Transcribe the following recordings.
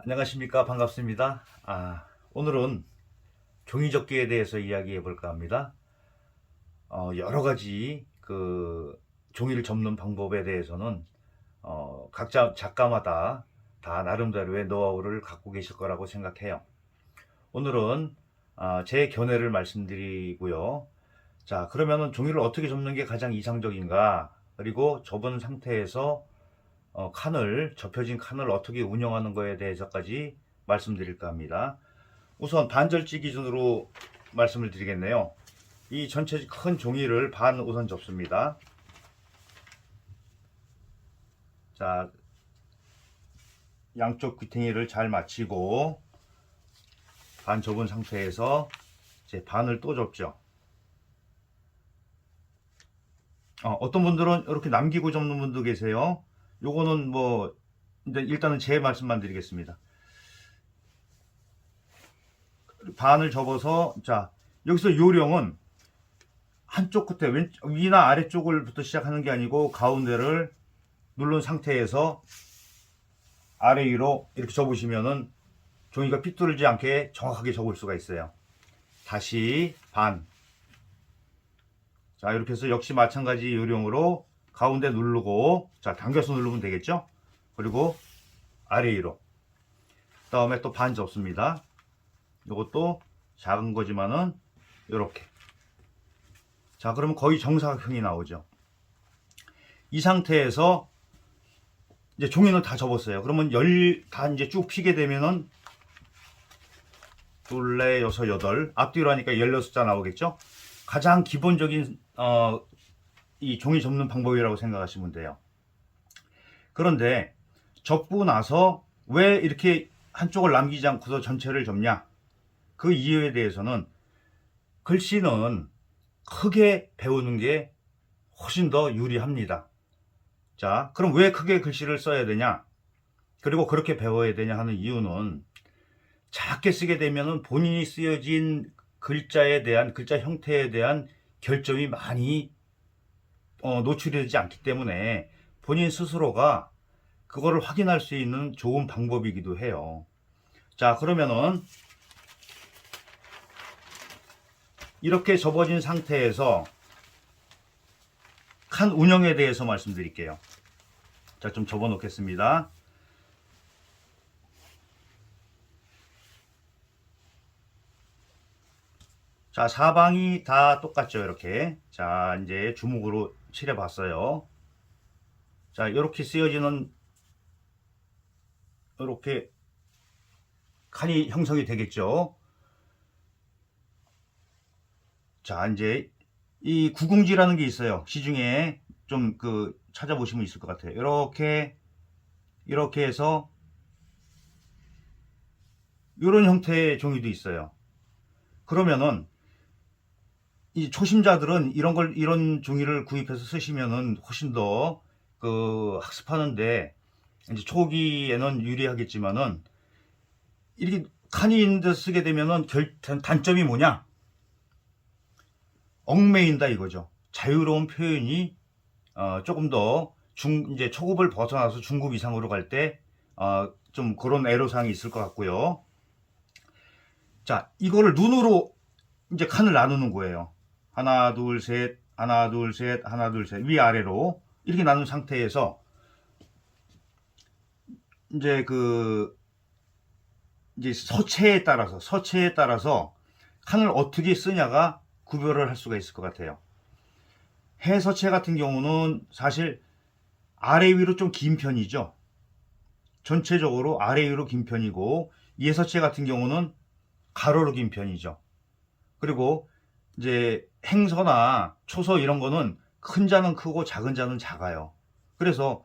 안녕하십니까. 반갑습니다. 오늘은 종이접기에 대해서 이야기해 볼까 합니다. 여러 가지 종이를 접는 방법에 대해서는 각자 작가마다 다 나름대로의 노하우를 갖고 계실 거라고 생각해요. 오늘은 제 견해를 말씀드리고요. 자, 그러면은 종이를 어떻게 접는 게 가장 이상적인가? 그리고 접은 상태에서 접혀진 칸을 어떻게 운영하는 거에 대해서까지 말씀드릴까 합니다. 우선 반절지 기준으로 말씀을 드리겠네요. 이 전체 큰 종이를 반 우선 접습니다. 자, 양쪽 귀퉁이를 잘 맞추고 반 접은 상태에서 이제 반을 또 접죠. 어떤 분들은 이렇게 남기고 접는 분도 계세요. 요거는 뭐 일단은 제 말씀만 드리겠습니다. 반을 접어서, 자, 여기서 요령은 한쪽 끝에 위나 아래쪽을부터 시작하는 게 아니고 가운데를 누른 상태에서 아래 위로 이렇게 접으시면은 종이가 삐뚤지 않게 정확하게 접을 수가 있어요. 다시 반. 자, 이렇게 해서 역시 마찬가지 요령으로 가운데 누르고, 자, 당겨서 누르면 되겠죠? 그리고 아래 위로. 그 다음에 또 반 접습니다. 이것도 작은 거지만은 이렇게. 자, 그러면 거의 정사각형이 나오죠. 이 상태에서 이제 종이는 다 접었어요. 그러면 다 이제 쭉 피게 되면은 둘, 넷, 여섯, 여덟, 앞뒤로 하니까 16자 나오겠죠? 가장 기본적인 이 종이 접는 방법이라고 생각하시면 돼요. 그런데 접고 나서 왜 이렇게 한쪽을 남기지 않고서 전체를 접냐? 그 이유에 대해서는 글씨는 크게 배우는 게 훨씬 더 유리합니다. 자, 그럼 왜 크게 글씨를 써야 되냐? 그리고 그렇게 배워야 되냐 하는 이유는 작게 쓰게 되면은 본인이 쓰여진 글자 형태에 대한 결점이 많이 노출이 되지 않기 때문에 본인 스스로가 그거를 확인할 수 있는 좋은 방법이기도 해요. 자, 그러면은 이렇게 접어진 상태에서 칸 운영에 대해서 말씀드릴게요. 자, 좀 접어 놓겠습니다. 자, 사방이 다 똑같죠, 이렇게. 자, 이제 주먹으로 칠해 봤어요. 자, 이렇게 쓰여지는, 이렇게 칸이 형성이 되겠죠. 자, 이제 이 구궁지라는 게 있어요. 시중에 좀 찾아보시면 있을 것 같아요. 이렇게 해서 이런 형태의 종이도 있어요. 그러면은 이 초심자들은 이런 종이를 구입해서 쓰시면은 훨씬 더 학습하는데 이제 초기에는 유리하겠지만은 이렇게 칸이 있는 데서 쓰게 되면은 단점이 뭐냐? 얽매인다 이거죠. 자유로운 표현이 조금 더 이제 초급을 벗어나서 중급 이상으로 갈 때 좀 그런 애로사항이 있을 것 같고요. 자, 이거를 눈으로 이제 칸을 나누는 거예요. 하나, 둘, 셋, 하나, 둘, 셋, 하나, 둘, 셋, 위아래로 이렇게 나눈 상태에서 이제 이제 서체에 따라서 칸을 어떻게 쓰냐가 구별을 할 수가 있을 것 같아요. 해서체 같은 경우는 사실 아래 위로 좀 긴 편이죠. 전체적으로 아래 위로 긴 편이고, 예서체 같은 경우는 가로로 긴 편이죠. 그리고 이제 행서나 초서 이런 거는 큰 자는 크고 작은 자는 작아요. 그래서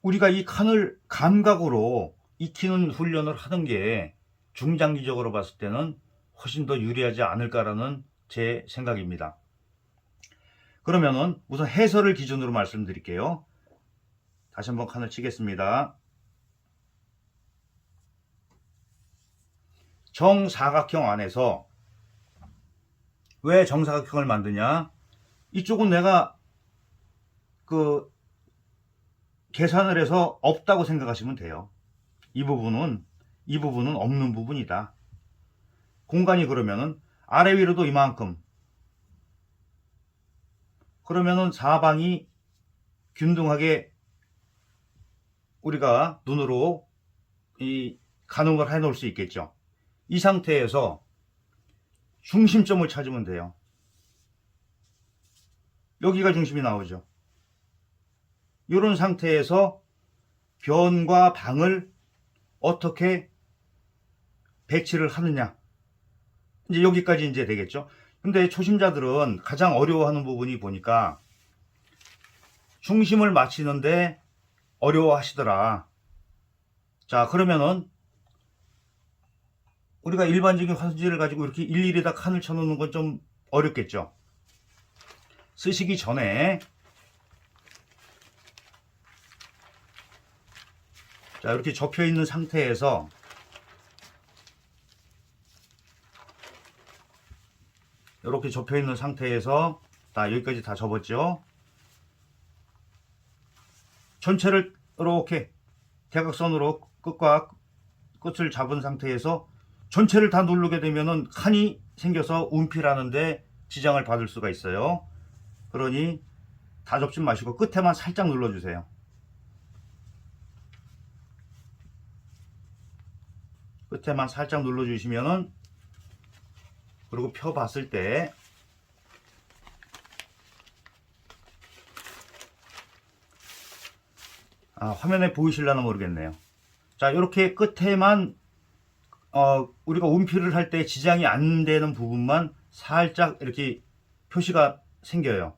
우리가 이 칸을 감각으로 익히는 훈련을 하는 게 중장기적으로 봤을 때는 훨씬 더 유리하지 않을까라는 제 생각입니다. 그러면은 우선 해설을 기준으로 말씀드릴게요. 다시 한번 칸을 치겠습니다. 정사각형 안에서 왜 정사각형을 만드냐? 이쪽은 내가 계산을 해서 없다고 생각하시면 돼요. 이 부분은 없는 부분이다. 공간이 그러면은 아래 위로도 이만큼. 그러면은 사방이 균등하게 우리가 눈으로 이 가늠을 해 놓을 수 있겠죠. 이 상태에서 중심점을 찾으면 돼요. 여기가 중심이 나오죠. 이런 상태에서 변과 방을 어떻게 배치를 하느냐. 이제 여기까지 이제 되겠죠. 근데 초심자들은 가장 어려워하는 부분이 보니까 중심을 맞추는데 어려워하시더라. 자, 그러면은 우리가 일반적인 화선지를 가지고 이렇게 일일이 다 칸을 쳐놓는 건 좀 어렵겠죠. 쓰시기 전에 자, 이렇게 접혀 있는 상태에서 이렇게 접혀 있는 상태에서 다 여기까지 다 접었죠. 전체를 이렇게 대각선으로 끝과 끝을 잡은 상태에서 전체를 다 누르게 되면은 칸이 생겨서 운필하는데 지장을 받을 수가 있어요. 그러니 다 접지 마시고 끝에만 살짝 눌러주세요. 끝에만 살짝 눌러주시면은, 그리고 펴봤을 때 화면에 보이실려나 모르겠네요. 자, 이렇게 끝에만 우리가 운필을 할 때 지장이 안 되는 부분만 살짝 이렇게 표시가 생겨요.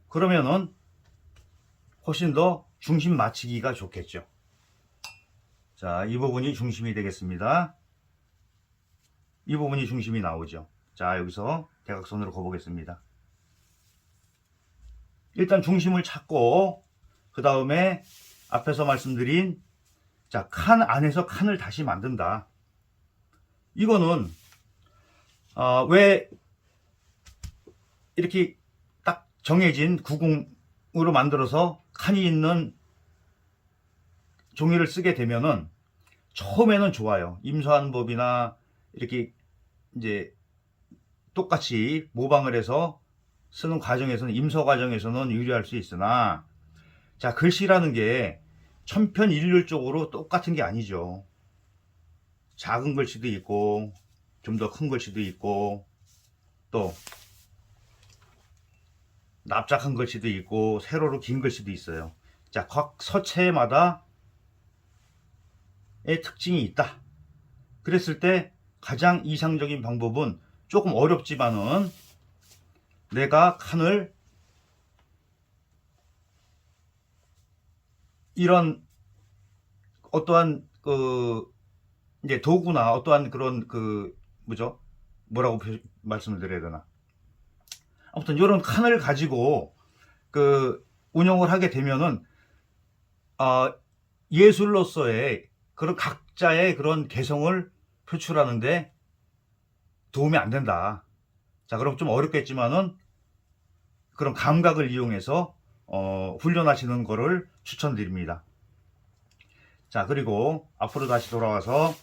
그러면은 훨씬 더 중심 맞추기가 좋겠죠. 자, 이 부분이 중심이 되겠습니다. 이 부분이 중심이 나오죠. 자, 여기서 대각선으로 거보겠습니다. 일단 중심을 찾고 그 다음에 앞에서 말씀드린 자, 칸 안에서 칸을 다시 만든다. 이거는 왜 이렇게 딱 정해진 구궁으로 만들어서 칸이 있는 종이를 쓰게 되면은 처음에는 좋아요. 임서한 법이나 이렇게 이제 똑같이 모방을 해서 쓰는 과정에서는, 임서 과정에서는 유리할 수 있으나, 자, 글씨라는 게 천편일률적으로 똑같은 게 아니죠. 작은 글씨도 있고 좀 더 큰 글씨도 있고 또 납작한 글씨도 있고 세로로 긴 글씨도 있어요. 자, 각 서체마다 의 특징이 있다. 그랬을 때 가장 이상적인 방법은, 조금 어렵지만은 내가 칸을 이런 어떠한 이제 도구나 어떠한 그런 뭐라고 말씀을 드려야 되나, 아무튼 이런 칸을 가지고 운영을 하게 되면은 예술로서의 그런 각자의 그런 개성을 표출하는데 도움이 안 된다. 자, 그럼 좀 어렵겠지만은 그런 감각을 이용해서 훈련하시는 거를 추천드립니다. 자, 그리고 앞으로 다시 돌아와서,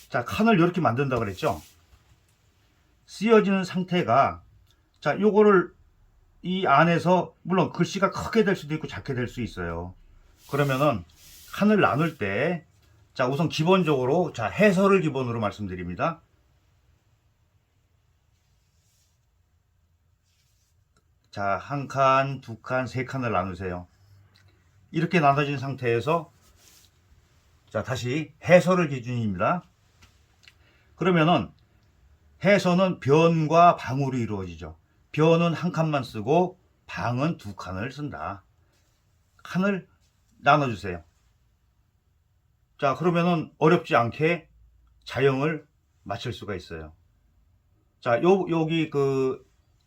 자, 칸을 이렇게 만든다 그랬죠. 쓰여지는 상태가, 자, 요거를 이 안에서 물론 글씨가 크게 될 수도 있고 작게 될 수 있어요. 그러면은 칸을 나눌 때, 자, 우선 기본적으로, 자, 해설을 기본으로 말씀드립니다. 자, 한 칸, 두 칸, 세 칸을 나누세요. 이렇게 나눠진 상태에서, 자, 다시 해설을 기준입니다. 그러면은 해설은 변과 방으로 이루어지죠. 변은 한 칸만 쓰고 방은 두 칸을 쓴다. 칸을 나눠주세요. 자, 그러면은 어렵지 않게 자형을 맞출 수가 있어요. 자, 여기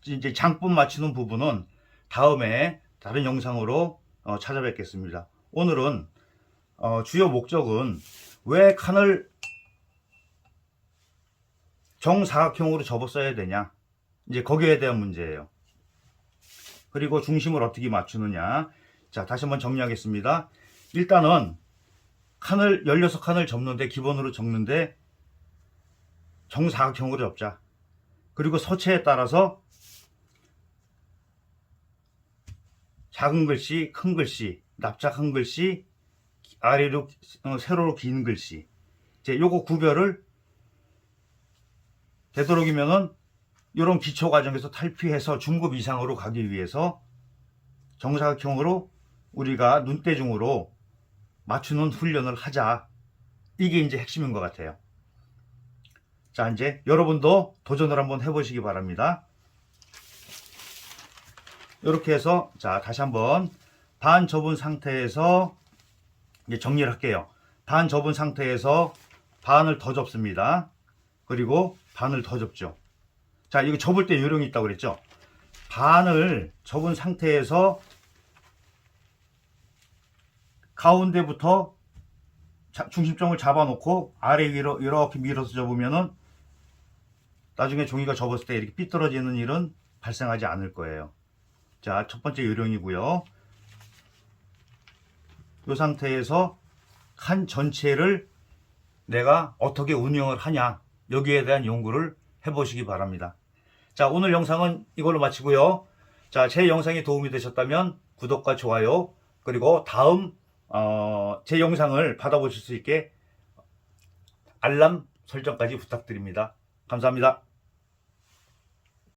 이제 장법 맞추는 부분은 다음에 다른 영상으로 찾아뵙겠습니다. 오늘은 주요 목적은 왜 칸을 정사각형으로 접어 써야 되냐, 이제 거기에 대한 문제예요. 그리고 중심을 어떻게 맞추느냐. 자, 다시 한번 정리하겠습니다. 일단은 칸을 16칸을 접는데 기본으로 접는데 정사각형으로 접자. 그리고 서체에 따라서 작은 글씨, 큰 글씨, 납작한 글씨, 아래로 세로로 긴 글씨. 이제 요거 구별을 되도록이면은 이런 기초 과정에서 탈피해서 중급 이상으로 가기 위해서 정사각형으로 우리가 눈대중으로 맞추는 훈련을 하자. 이게 이제 핵심인 것 같아요. 자, 이제 여러분도 도전을 한번 해보시기 바랍니다. 이렇게 해서 자, 다시 한번 반 접은 상태에서 이제 정리를 할게요. 반 접은 상태에서 반을 더 접습니다. 그리고 반을 더 접죠. 자, 이거 접을 때 요령이 있다고 그랬죠? 반을 접은 상태에서 가운데부터 중심점을 잡아놓고 아래 위로 이렇게 밀어서 접으면은 나중에 종이가 접었을 때 이렇게 삐뚤어지는 일은 발생하지 않을 거예요. 자, 첫 번째 요령이고요. 이 상태에서 칸 전체를 내가 어떻게 운영을 하냐, 여기에 대한 연구를 해보시기 바랍니다. 자, 오늘 영상은 이걸로 마치고요. 자, 제 영상이 도움이 되셨다면 구독과 좋아요, 그리고 다음 제 영상을 받아보실 수 있게 알람 설정까지 부탁드립니다. 감사합니다.